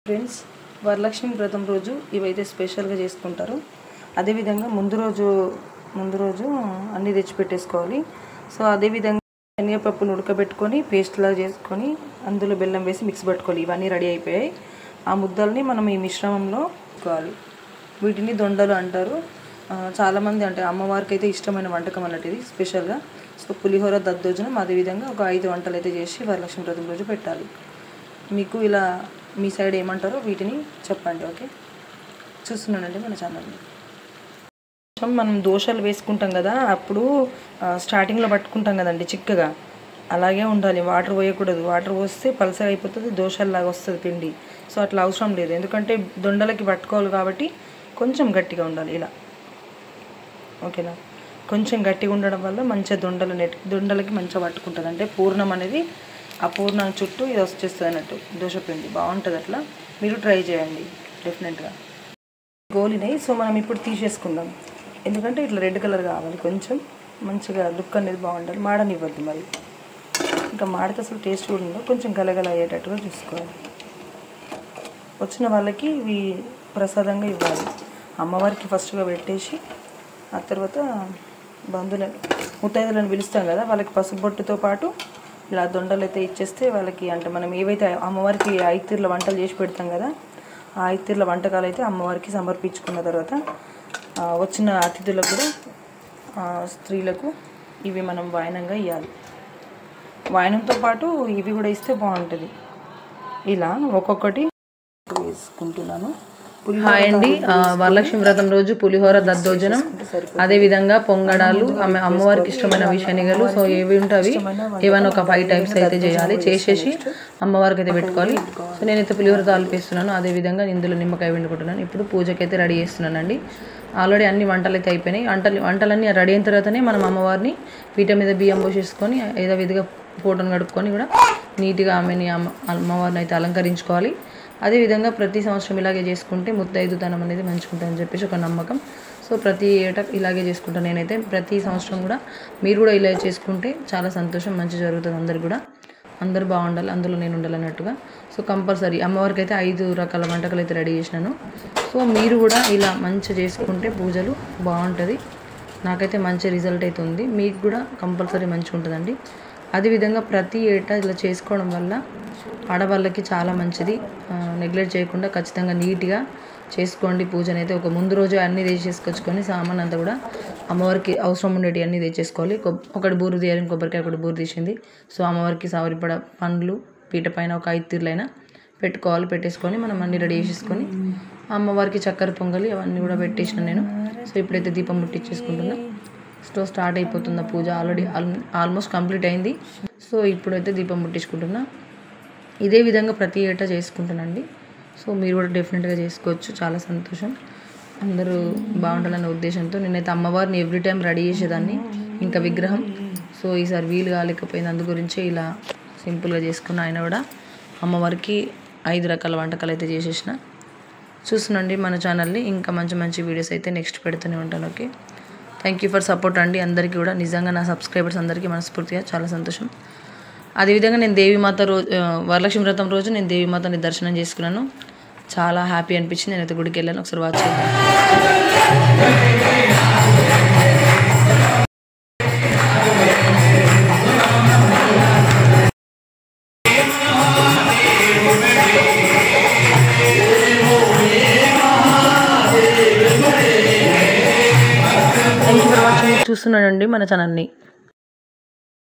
Friends, Varalakshmi వ్రతం రోజు ఇవైతే స్పెషల్గా చేసుకుంటారు. అదేవిధంగా ముందు రోజు అన్నీ తెచ్చి పెట్టేసుకోవాలి. సో అదేవిధంగా శనగపప్పును ఉడకబెట్టుకొని పేస్ట్ లాగా చేసుకొని అందులో బెల్లం వేసి మిక్స్ పట్టుకోవాలి. ఇవన్నీ రెడీ అయిపోయాయి. ఆ ముద్దల్ని మనం ఈ మిశ్రమంలో వేసుకోవాలి. వీటిని దొండలు అంటారు. చాలామంది అంటే అమ్మవారికి అయితే ఇష్టమైన వంటకం అన్నట్టు ఇది స్పెషల్గా. సో పులిహోర దద్దోజనం అదేవిధంగా ఒక 5 వంటలు అయితే చేసి వరలక్ష్మి వ్రతం రోజు పెట్టాలి. మీకు ఇలా మీ సైడ్ ఏమంటారో వీటిని చెప్పండి. ఓకే, చూస్తున్నానండి మన ఛానల్ని. మనం దోశలు వేసుకుంటాం కదా, అప్పుడు స్టార్టింగ్లో పట్టుకుంటాం కదండి చిక్కగా, అలాగే ఉండాలి. వాటర్ పోయకూడదు. వాటర్ పోస్తే పల్సర్ అయిపోతుంది, దోశల్లాగా వస్తుంది పిండి. సో అట్లా అవసరం లేదు, ఎందుకంటే దొండలకి పట్టుకోవాలి కాబట్టి కొంచెం గట్టిగా ఉండాలి ఇలా. ఓకేనా, కొంచెం గట్టిగా ఉండడం వల్ల మంచిగా దొండలకి మంచిగా పట్టుకుంటుంది. అంటే పూర్ణం అనేది ఆ పూర్ణం చుట్టూ ఇది వచ్చేస్తుంది అన్నట్టు దోశపిండి. బాగుంటుంది. అట్లా మీరు ట్రై చేయండి డెఫినెట్గా. గోలినాయి. సో మనం ఇప్పుడు తీసేసుకుందాం, ఎందుకంటే ఇట్లా రెడ్ కలర్ కావాలి. కొంచెం మంచిగా లుక్ అనేది బాగుండాలి. మాడనివ్వద్దు మరి, ఇంకా మాడితే అసలు టేస్ట్ కూడా ఉండదు. కొంచెం గలగల అయ్యేటట్టుగా చూసుకోవాలి. వచ్చిన వాళ్ళకి ఇవి ప్రసాదంగా ఇవ్వాలి. అమ్మవారికి ఫస్ట్గా పెట్టేసి ఆ తర్వాత ముత్తైదులను పిలుస్తాం కదా, వాళ్ళకి పసుపు బొట్టుతో పాటు ఇలా దొండలు అయితే ఇచ్చేస్తే వాళ్ళకి, అంటే మనం ఏవైతే అమ్మవారికి 5 తీర్ల వంటలు చేసి పెడతాం కదా, ఆ 5 తీర్ల వంటకాలు అయితే అమ్మవారికి సమర్పించుకున్న తర్వాత వచ్చిన అతిథులకు కూడా స్త్రీలకు ఇవి మనం వాయనంగా ఇవ్వాలి. వాయనంతో పాటు ఇవి కూడా ఇస్తే బాగుంటుంది. ఇలా ఒక్కొక్కటి వేసుకుంటున్నాను. హాయ్ అండి, వరలక్ష్మి వ్రతం రోజు పులిహోర దద్దోజనం, అదేవిధంగా పొంగడాలు, అమ్మవారికి ఇష్టమైన శనగలు. సో ఏవి ఉంటే అవి ఏమైనా ఒక 5 టైప్స్ అయితే చేయాలి. చేసేసి అమ్మవారికి అయితే పెట్టుకోవాలి. సో నేనైతే పులిహోర తాలిపిస్తున్నాను. అదేవిధంగా ఇందులో నిమ్మకాయ పిండుకుంటున్నాను. ఇప్పుడు పూజకి అయితే రెడీ చేస్తున్నానండి. ఆల్రెడీ అన్ని వంటలు అయితే అయిపోయినాయి. వంటలన్నీ రెడీ అయిన తర్వాతనే మనం అమ్మవారిని పీట మీద బియ్యం పోసేసుకొని ఏదో విధిగా ఫోటోను కడుక్కొని కూడా నీట్గా ఆమెని అమ్మవారిని అయితే అలంకరించుకోవాలి. అదేవిధంగా ప్రతి సంవత్సరం ఇలాగే చేసుకుంటే ముత్తైదుతనం అనేది మంచుకుంటుందని చెప్పేసి ఒక నమ్మకం. సో ప్రతి ఏటా ఇలాగే చేసుకుంటాను నేనైతే. ప్రతి సంవత్సరం కూడా మీరు కూడా ఇలా చేసుకుంటే చాలా సంతోషం, మంచి జరుగుతుంది. అందరూ బాగుండాలి, అందులో నేను ఉండాలన్నట్టుగా. సో కంపల్సరీ అమ్మవారికి అయితే 5 రకాల వంటకాలు అయితే రెడీ చేసినాను. సో మీరు కూడా ఇలా మంచిగా చేసుకుంటే పూజలు బాగుంటుంది. నాకైతే మంచి రిజల్ట్ అయితే ఉంది. మీకు కూడా కంపల్సరీ మంచిగా ఉంటుందండి. అదేవిధంగా ప్రతి ఏటా ఇలా చేసుకోవడం వల్ల ఆడవాళ్ళకి చాలా మంచిది. నెగ్లెక్ట్ చేయకుండా ఖచ్చితంగా నీట్గా చేసుకోండి పూజను అయితే. ఒక ముందు రోజు అన్నీ తెచ్చేసుకొచ్చుకొని సామాన్ అంతా కూడా అమ్మవారికి అవసరం ఉండేవి అన్నీ తెచ్చేసుకోవాలి. ఒకటి బూరు తీయాలి, కొబ్బరికాయ ఒకటి బూరు తీసింది. సో అమ్మవారికి సవరిపడ పండ్లు పీట పైన ఒక 5 తీర్లైనా పెట్టుకోవాలి. పెట్టేసుకొని మనం అన్నీ రెడీ చేసేసుకొని అమ్మవారికి చక్కెర పొంగలి అవన్నీ కూడా పెట్టేసిన నేను. సో ఇప్పుడైతే దీపం ముట్టించేసుకుంటున్నా. స్టార్ట్ అయిపోతుంది ఆ పూజ. ఆల్మోస్ట్ కంప్లీట్ అయింది. సో ఇప్పుడైతే దీపం ముట్టించుకుంటున్నా. ఇదే విధంగా ప్రతి ఏటా చేసుకుంటానండి. సో మీరు కూడా డెఫినెట్గా చేసుకోవచ్చు. చాలా సంతోషం. అందరూ బాగుండాలనే ఉద్దేశంతో నేనైతే అమ్మవారిని ఎవ్రీ టైం రెడీ చేసేదాన్ని, ఇంకా విగ్రహం. సో ఈసారి వీలు కాలేకపోయింది, అందు గురించే ఇలా సింపుల్గా చేసుకున్న. ఆయన కూడా అమ్మవారికి 5 రకాల వంటకాలు అయితే చేసేసిన. చూస్తున్నాండి మన ఛానల్ని. ఇంకా మంచి మంచి వీడియోస్ అయితే నెక్స్ట్ పెడుతూనే ఉంటాను. Okay, thank you for support అండి అందరికీ కూడా. నిజంగా నా సబ్స్క్రైబర్స్ అందరికీ మనస్ఫూర్తిగా చాలా సంతోషం. అదేవిధంగా నేను దేవీమాత వరలక్ష్మి వ్రతం రోజు నేను దేవీమాతని దర్శనం చేసుకున్నాను. చాలా హ్యాపీ అనిపించింది. నేనైతే గుడికి వెళ్ళాను. ఒకసారి వాచ్ చేద్దాం. చూస్తున్నానండి మన ఛానల్ని.